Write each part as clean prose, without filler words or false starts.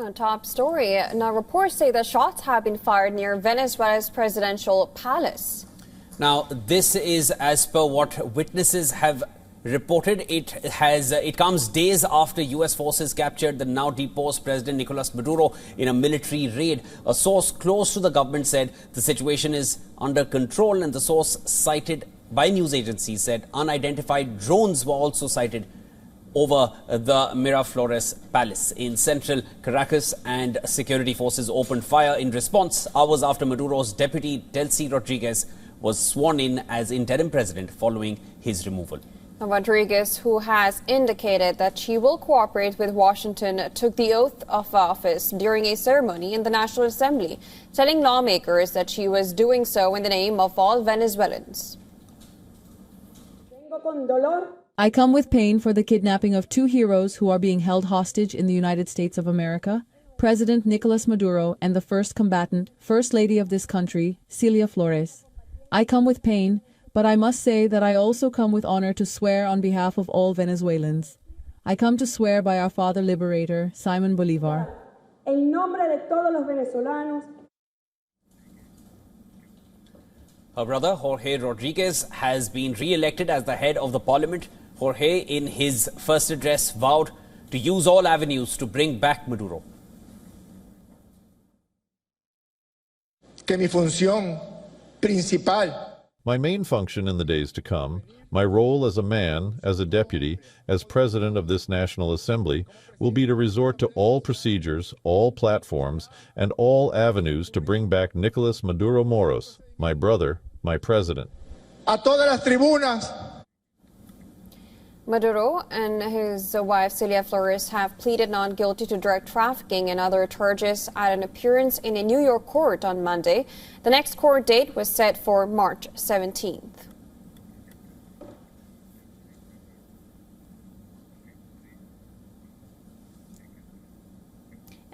Now, top story. Now, reports say that shots have been fired near Venezuela's presidential palace. Now, this is as per what witnesses have reported. It comes days after US forces captured the now deposed President Nicolas Maduro in a military raid. A source close to the government said the situation is under control, and the source cited by news agencies said unidentified drones were also sighted over the Miraflores Palace in central Caracas, and security forces opened fire in response hours after Maduro's deputy Delcy Rodriguez was sworn in as interim president following his removal. Rodriguez, who has indicated that she will cooperate with Washington, took the oath of office during a ceremony in the National Assembly, telling lawmakers that she was doing so in the name of all Venezuelans. I come with pain for the kidnapping of two heroes who are being held hostage in the United States of America, President Nicolas Maduro and the first combatant, First Lady of this country, Celia Flores. I come with pain, but I must say that I also come with honor to swear on behalf of all Venezuelans. I come to swear by our father liberator, Simon Bolivar. En nombre de todos los venezolanos. Her brother, Jorge Rodriguez, has been re-elected as the head of the parliament. Jorge, in his first address, vowed to use all avenues to bring back Maduro. Que mi función principal. My main function in the days to come, my role as a man, as a deputy, as president of this National Assembly, will be to resort to all procedures, all platforms, and all avenues to bring back Nicolas Maduro Moros, my brother, my president. A todas las tribunas. Maduro and his wife Celia Flores have pleaded not guilty to drug trafficking and other charges at an appearance in a New York court on Monday. The next court date was set for March 17th.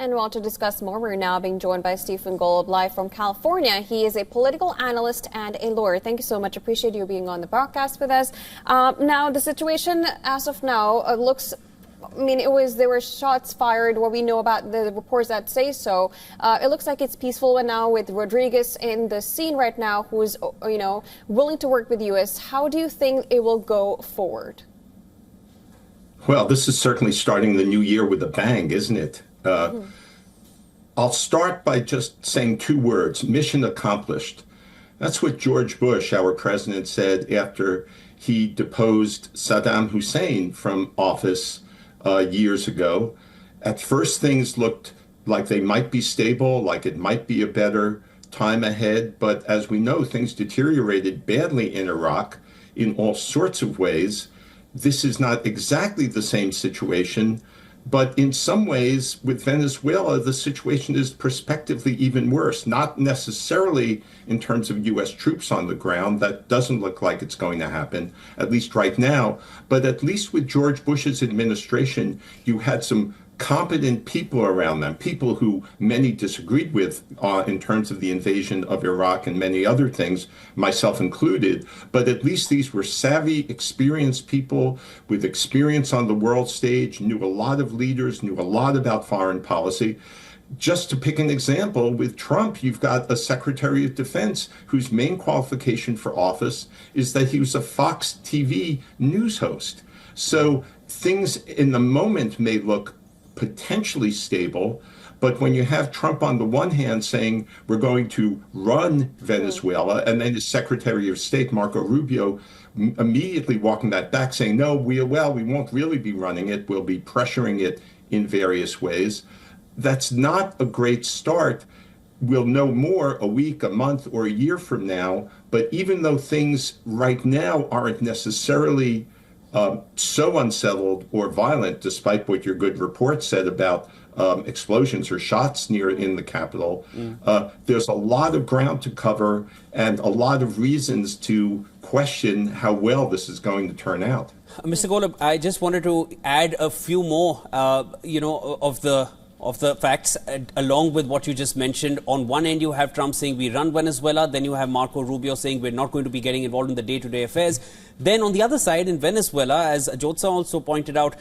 And well, to discuss more, we're now being joined by Stephen Gold, live from California. He is a political analyst and a lawyer. Thank you so much. Appreciate you being on the broadcast with us. Now, the situation as of now looks, I mean, there were shots fired. What we know about the reports that say so, it looks like it's peaceful now with Rodriguez in the scene right now, who's, willing to work with the U.S. How do you think it will go forward? Well, this is certainly starting the new year with a bang, isn't it? I'll start by just saying two words: mission accomplished. That's what George Bush, our president, said after he deposed Saddam Hussein from office years ago. At first, things looked like they might be stable, like it might be a better time ahead. But as we know, things deteriorated badly in Iraq in all sorts of ways. This is not exactly the same situation. But in some ways, with Venezuela, the situation is prospectively even worse, not necessarily in terms of U.S. troops on the ground. That doesn't look like it's going to happen, at least right now. But at least with George Bush's administration, you had some competent people around them, people who many disagreed with in terms of the invasion of Iraq and many other things, myself included. But at least these were savvy, experienced people with experience on the world stage, knew a lot of leaders, knew a lot about foreign policy. Just to pick an example, with Trump, you've got a Secretary of Defense whose main qualification for office is that he was a Fox TV news host. So things in the moment may look potentially stable, but when you have Trump on the one hand saying we're going to run Venezuela, and then his Secretary of State, Marco Rubio, immediately walking that back saying, no, we won't really be running it, we'll be pressuring it in various ways. That's not a great start. We'll know more a week, a month, or a year from now, but even though things right now aren't necessarily so unsettled or violent, despite what your good report said about explosions or shots in the capital, there's a lot of ground to cover and a lot of reasons to question how well this is going to turn out. Mr. Golub, I just wanted to add a few more, of the of the facts, along with what you just mentioned. On one end, you have Trump saying we run Venezuela. Then you have Marco Rubio saying we're not going to be getting involved in the day-to-day affairs. Then on the other side, in Venezuela, as Jotsa also pointed out,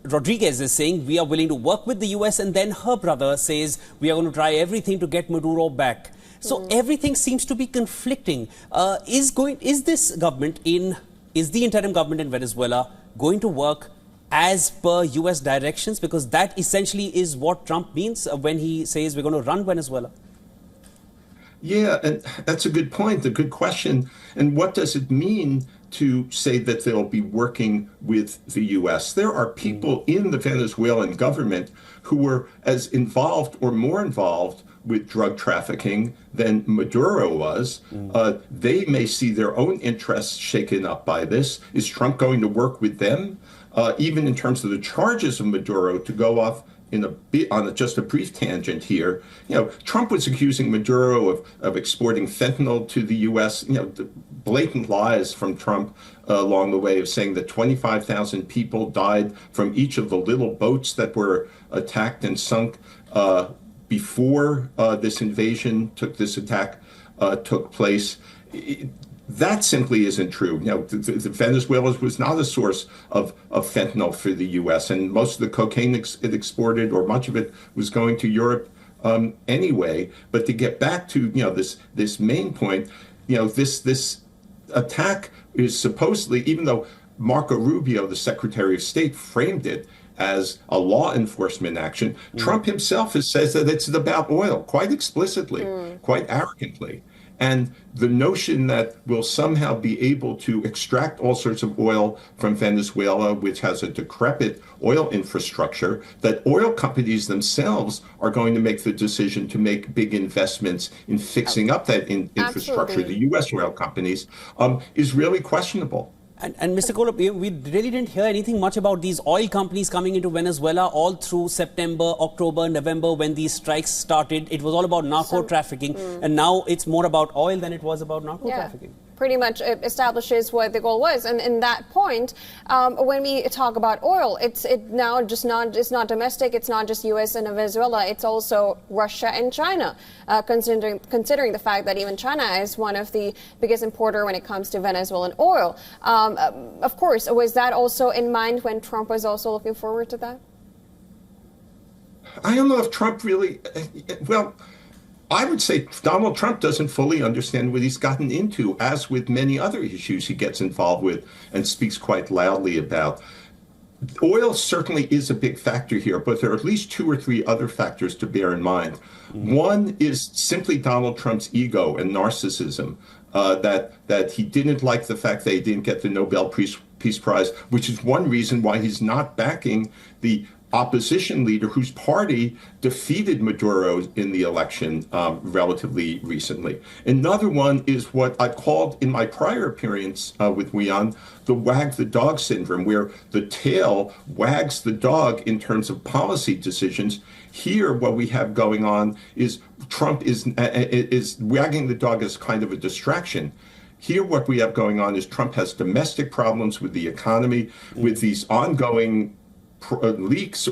Rodriguez is saying we are willing to work with the US. And then her brother says we are going to try everything to get Maduro back. So everything seems to be conflicting. Is the interim government in Venezuela going to work as per US directions? Because that essentially is what Trump means when he says we're going to run Venezuela. Yeah, and that's a good point, a good question. And what does it mean to say that they'll be working with the U.S.? There are people in the Venezuelan government who were as involved or more involved with drug trafficking than Maduro was. They may see their own interests shaken up by this. Is Trump going to work with them? Even in terms of the charges of Maduro, to go off on just a brief tangent here, Trump was accusing Maduro of exporting fentanyl to the U.S. The blatant lies from Trump along the way of saying that 25,000 people died from each of the little boats that were attacked and sunk before this attack took place. That simply isn't true. The Venezuela was not a source of fentanyl for the U.S., and most of the cocaine it exported, or much of it, was going to Europe anyway. But to get back to this main point, this attack is supposedly, even though Marco Rubio, the Secretary of State, framed it as a law enforcement action, Trump himself has said that it's about oil, quite explicitly, quite arrogantly. And the notion that we'll somehow be able to extract all sorts of oil from Venezuela, which has a decrepit oil infrastructure, that oil companies themselves are going to make the decision to make big investments in fixing up that infrastructure, the U.S. oil companies, is really questionable. And Mr. Golub, we really didn't hear anything much about these oil companies coming into Venezuela all through September, October, November, when these strikes started. It was all about narco trafficking, and now it's more about oil than it was about narco trafficking. Pretty much establishes what the goal was, and in that point, when we talk about oil, it's not domestic. It's not just U.S. and Venezuela. It's also Russia and China, considering the fact that even China is one of the biggest importer when it comes to Venezuelan oil. Of course, was that also in mind when Trump was also looking forward to that? I don't know if Trump really. I would say Donald Trump doesn't fully understand what he's gotten into, as with many other issues he gets involved with and speaks quite loudly about. Oil certainly is a big factor here, but there are at least 2 or 3 other factors to bear in mind. One is simply Donald Trump's ego and narcissism, that he didn't like the fact that he didn't get the Nobel Peace Prize, which is one reason why he's not backing the opposition leader whose party defeated Maduro in the election relatively recently. Another one is what I called in my prior appearance with WION the wag the dog syndrome, where the tail wags the dog in terms of policy decisions. Here, what we have going on is Trump is wagging the dog as kind of a distraction. Here, what we have going on is Trump has domestic problems with the economy, with these ongoing revelations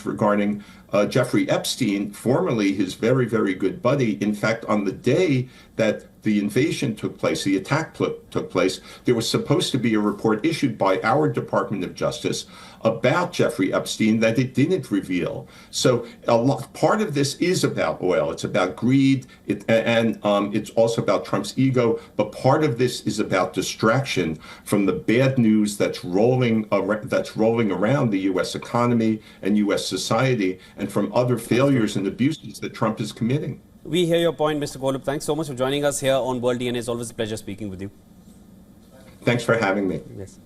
regarding Jeffrey Epstein, formerly his very, very good buddy. In fact, on the day that the invasion took place, the attack took place, there was supposed to be a report issued by our Department of Justice about Jeffrey Epstein that it didn't reveal. So part of this is about oil. It's about greed, and it's also about Trump's ego. But part of this is about distraction from the bad news that's rolling around the U.S. economy and U.S. society, and from other failures and abuses that Trump is committing. We hear your point, Mr. Golub. Thanks so much for joining us here on World DNA. It's always a pleasure speaking with you. Thanks for having me. Yes.